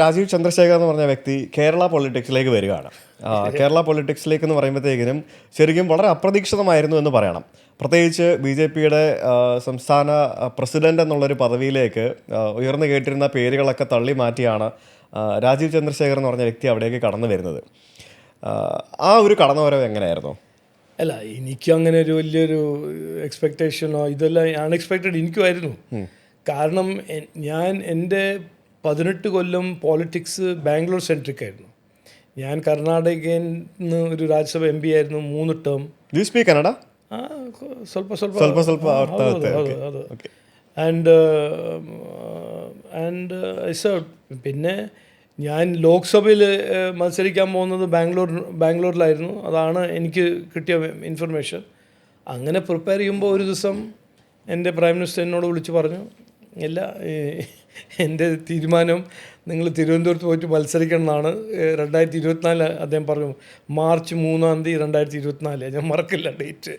രാജീവ് ചന്ദ്രശേഖർ എന്ന് പറഞ്ഞ വ്യക്തി കേരള പൊളിറ്റിക്സിലേക്ക് വരികയാണ്. കേരള പൊളിറ്റിക്സിലേക്ക് എന്ന് പറയുമ്പോഴത്തേക്കിനും ശരിക്കും വളരെ അപ്രതീക്ഷിതമായിരുന്നു എന്ന് പറയണം. പ്രത്യേകിച്ച് BJP-യുടെ സംസ്ഥാന പ്രസിഡന്റ് എന്നുള്ളൊരു പദവിയിലേക്ക് ഉയർന്നു കേട്ടിരുന്ന പേരുകളൊക്കെ തള്ളി മാറ്റിയാണ് രാജീവ് ചന്ദ്രശേഖർ എന്ന് പറഞ്ഞ വ്യക്തി അവിടേക്ക് കടന്നു വരുന്നത്. ആ ഒരു കടന്നുവരവ് എങ്ങനെയായിരുന്നു? അല്ല, എനിക്കങ്ങനെ ഒരു വലിയൊരു എക്സ്പെക്റ്റേഷനോ ഇതെല്ലാം അൺഎക്സ്പെക്റ്റഡ് എനിക്കുമായിരുന്നു. കാരണം ഞാൻ എൻ്റെ 18 കൊല്ലം പോളിറ്റിക്സ് ബാംഗ്ലൂർ സെൻട്രിക് ആയിരുന്നു. ഞാൻ കർണാടകയിൽ നിന്ന് ഒരു രാജ്യസഭ MP ആയിരുന്നു 3 ടേം. You speak Kannada? ಸ್ವಲ್ಪ ആൻഡ് ഐ സർവ്. പിന്നെ ഞാൻ ലോക്സഭയിൽ മത്സരിക്കാൻ പോകുന്നത് ബാംഗ്ലൂരിലായിരുന്നു. അതാണ് എനിക്ക് കിട്ടിയ ഇൻഫർമേഷൻ. അങ്ങനെ പ്രിപ്പയർ ചെയ്യുമ്പോൾ ഒരു ദിവസം എൻ്റെ പ്രൈം മിനിസ്റ്റർ എന്നോട് വിളിച്ച് പറഞ്ഞു, ഇല്ല, എൻ്റെ തീരുമാനം നിങ്ങൾ തിരുവനന്തപുരത്ത് പോയിട്ട് മത്സരിക്കണം എന്നാണ്. 2024 അദ്ദേഹം പറഞ്ഞു. മാർച്ച് 3 2024. ഞാൻ മറക്കില്ല ഡേറ്റ്.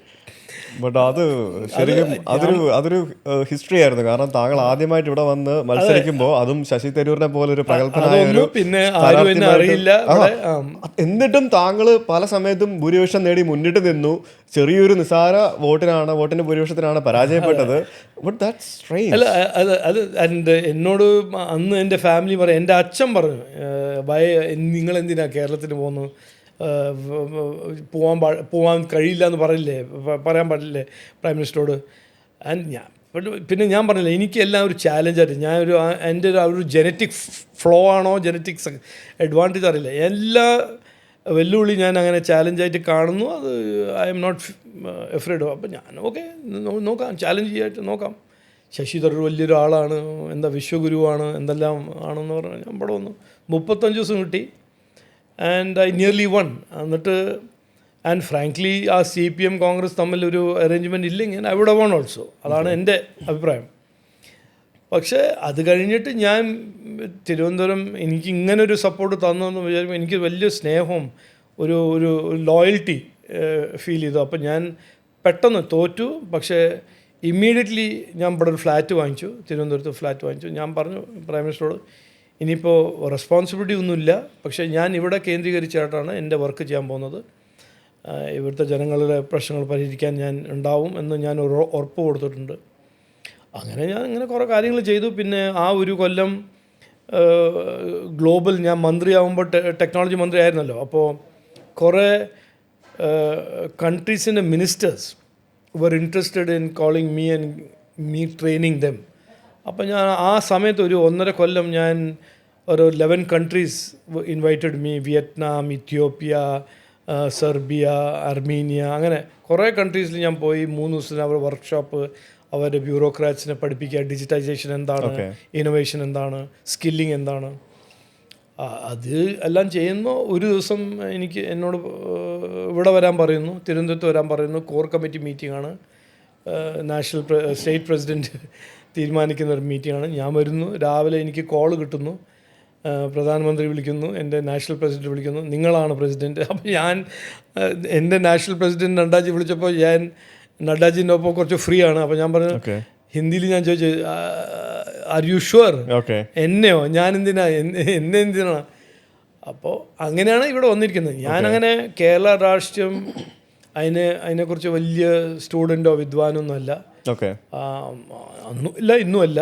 ബട്ട് അത് ശരിക്കും അതൊരു ഹിസ്റ്ററി ആയിരുന്നു. കാരണം താങ്കൾ ആദ്യമായിട്ട് ഇവിടെ വന്ന് മത്സരിക്കുമ്പോൾ, അതും ശശി തരൂരിനെ പോലെ ഒരു പ്രഗത്ഭനായ, പിന്നെ ആരും എന്നെ അറിയില്ല. എന്നിട്ടും താങ്കൾ പല സമയത്തും ഭൂരിപക്ഷം നേടി മുന്നിട്ട് നിന്നു. ചെറിയൊരു നിസാര വോട്ടിന്റെ ഭൂരിപക്ഷത്തിനാണ് പരാജയപ്പെട്ടത്. അല്ല, അത് എന്നോട് അന്ന് എൻ്റെ ഫാമിലി പറയും, എൻ്റെ അച്ഛൻ പറഞ്ഞു, നിങ്ങളെന്തിനാ കേരളത്തിന് പോകുന്നു, പോവാൻ കഴിയില്ല എന്ന് പറയാൻ പാടില്ലേ പ്രൈം മിനിസ്റ്ററോട്. പിന്നെ ഞാൻ പറഞ്ഞില്ല, എനിക്കെല്ലാം ഒരു ചാലഞ്ചായിട്ട് എൻ്റെ ഒരു ജനറ്റിക് ഫ്ലോ ആണോ ജനറ്റിക്സ് അഡ്വാൻറ്റേജ് അറിയില്ല, എല്ലാ വെല്ലുവിളി ഞാൻ അങ്ങനെ ചാലഞ്ചായിട്ട് കാണുന്നു. അത് ഐ എം നോട്ട് എഫ്രൈഡ്. അപ്പം ഞാൻ ഓക്കെ നോക്കാം, ചാലഞ്ച് ചെയ്യായിട്ട് നോക്കാം. ശശി തരൂർ വലിയൊരു ആളാണ്, വിശ്വഗുരുവാണ്, എന്തെല്ലാം ആണെന്ന് പറഞ്ഞാൽ ഞാൻ ഇവിടെ വന്നു 35 ദിവസം കിട്ടി. And I nearly won. എന്നിട്ട് ആൻഡ് ഫ്രാങ്ക്ലി ആ CPM കോൺഗ്രസ് തമ്മിൽ ഒരു അറേഞ്ച്മെൻറ്റ് ഇല്ലെങ്കിൽ I would have won also. അതാണ് എൻ്റെ അഭിപ്രായം. പക്ഷേ അത് കഴിഞ്ഞിട്ട് ഞാൻ തിരുവനന്തപുരം എനിക്ക് ഇങ്ങനൊരു സപ്പോർട്ട് തന്നെന്ന് വിചാരിക്കുമ്പോൾ എനിക്ക് വലിയ സ്നേഹവും ഒരു ഒരു ലോയൽറ്റി ഫീൽ ചെയ്തു. അപ്പം ഞാൻ പെട്ടെന്ന് തോറ്റു. പക്ഷേ ഇമ്മീഡിയറ്റ്ലി ഞാൻ ഇവിടെ ഒരു ഫ്ലാറ്റ് വാങ്ങിച്ചു, തിരുവനന്തപുരത്ത് ഫ്ലാറ്റ് വാങ്ങിച്ചു. ഞാൻ പറഞ്ഞു പ്രൈം മിനിസ്റ്ററോട്, ഇനിയിപ്പോൾ റെസ്പോൺസിബിലിറ്റി ഒന്നുമില്ല, പക്ഷേ ഞാൻ ഇവിടെ കേന്ദ്രീകരിച്ചായിട്ടാണ് എൻ്റെ വർക്ക് ചെയ്യാൻ പോകുന്നത്. ഇവിടുത്തെ ജനങ്ങളുടെ പ്രശ്നങ്ങൾ പരിഹരിക്കാൻ ഞാൻ ഉണ്ടാവും എന്ന് ഞാൻ ഉറപ്പ് കൊടുത്തിട്ടുണ്ട്. അങ്ങനെ ഞാൻ ഇങ്ങനെ കുറേ കാര്യങ്ങൾ ചെയ്തു. പിന്നെ ആ ഒരു കൊല്ലം ഗ്ലോബൽ ഞാൻ മന്ത്രിയാവുമ്പോൾ ടെക്നോളജി മന്ത്രി ആയിരുന്നല്ലോ. അപ്പോൾ കുറേ കൺട്രീസിൻ്റെ ministers were interested in calling me and me training them. അപ്പോൾ ഞാൻ ആ സമയത്ത് ഒരു 1.5 കൊല്ലം ഞാൻ ഒരു 11 countries invited me. Vietnam, Ethiopia, Serbia, Armenia, അങ്ങനെ കുറേ കൺട്രീസിൽ ഞാൻ പോയി. 3 ദിവസത്തിന് അവർ വർക്ക്ഷോപ്പ്, അവരുടെ ബ്യൂറോക്രാറ്റ്സിനെ പഠിപ്പിക്കുക, ഡിജിറ്റൈസേഷൻ എന്താണ്, ഇന്നോവേഷൻ എന്താണ്, സ്കില്ലിംഗ് എന്താണ്, അത് എല്ലാം ചെയ്യുന്നു. ഒരു ദിവസം എന്നോട് ഇവിടെ വരാൻ പറയുന്നു, തിരുവനന്തപുരത്ത് വരാൻ പറയുന്നു. കോർ കമ്മിറ്റി മീറ്റിംഗാണ്, സ്റ്റേറ്റ് പ്രസിഡൻറ്റ് തീരുമാനിക്കുന്ന ഒരു മീറ്റിംഗാണ്. ഞാൻ വരുന്നു. രാവിലെ എനിക്ക് കോൾ കിട്ടുന്നു, പ്രധാനമന്ത്രി വിളിക്കുന്നു, എൻ്റെ നാഷണൽ പ്രസിഡൻറ്റ് വിളിക്കുന്നു, നിങ്ങളാണ് പ്രസിഡൻറ്റ്. അപ്പോൾ എൻ്റെ നാഷണൽ പ്രസിഡൻറ്റ് നഡ്ഡാജി വിളിച്ചപ്പോൾ ഞാൻ നഡ്ഡാജിൻ്റെ ഒപ്പം കുറച്ച് ഫ്രീ ആണ്. അപ്പോൾ ഞാൻ പറഞ്ഞു, ഹിന്ദിയിൽ ഞാൻ ചോദിച്ചു, ആർ യു ഷുവർ? എന്നെയോ? ഞാൻ എന്നെ എന്തിനാണ്? അപ്പോൾ അങ്ങനെയാണ് ഇവിടെ വന്നിരിക്കുന്നത്. ഞാനങ്ങനെ കേരള രാഷ്ട്രീയം അതിനെക്കുറിച്ച് വലിയ സ്റ്റുഡൻറ്റോ വിദ്വാനൊന്നും അല്ല. അന്നും ഇല്ല, ഇന്നും അല്ല.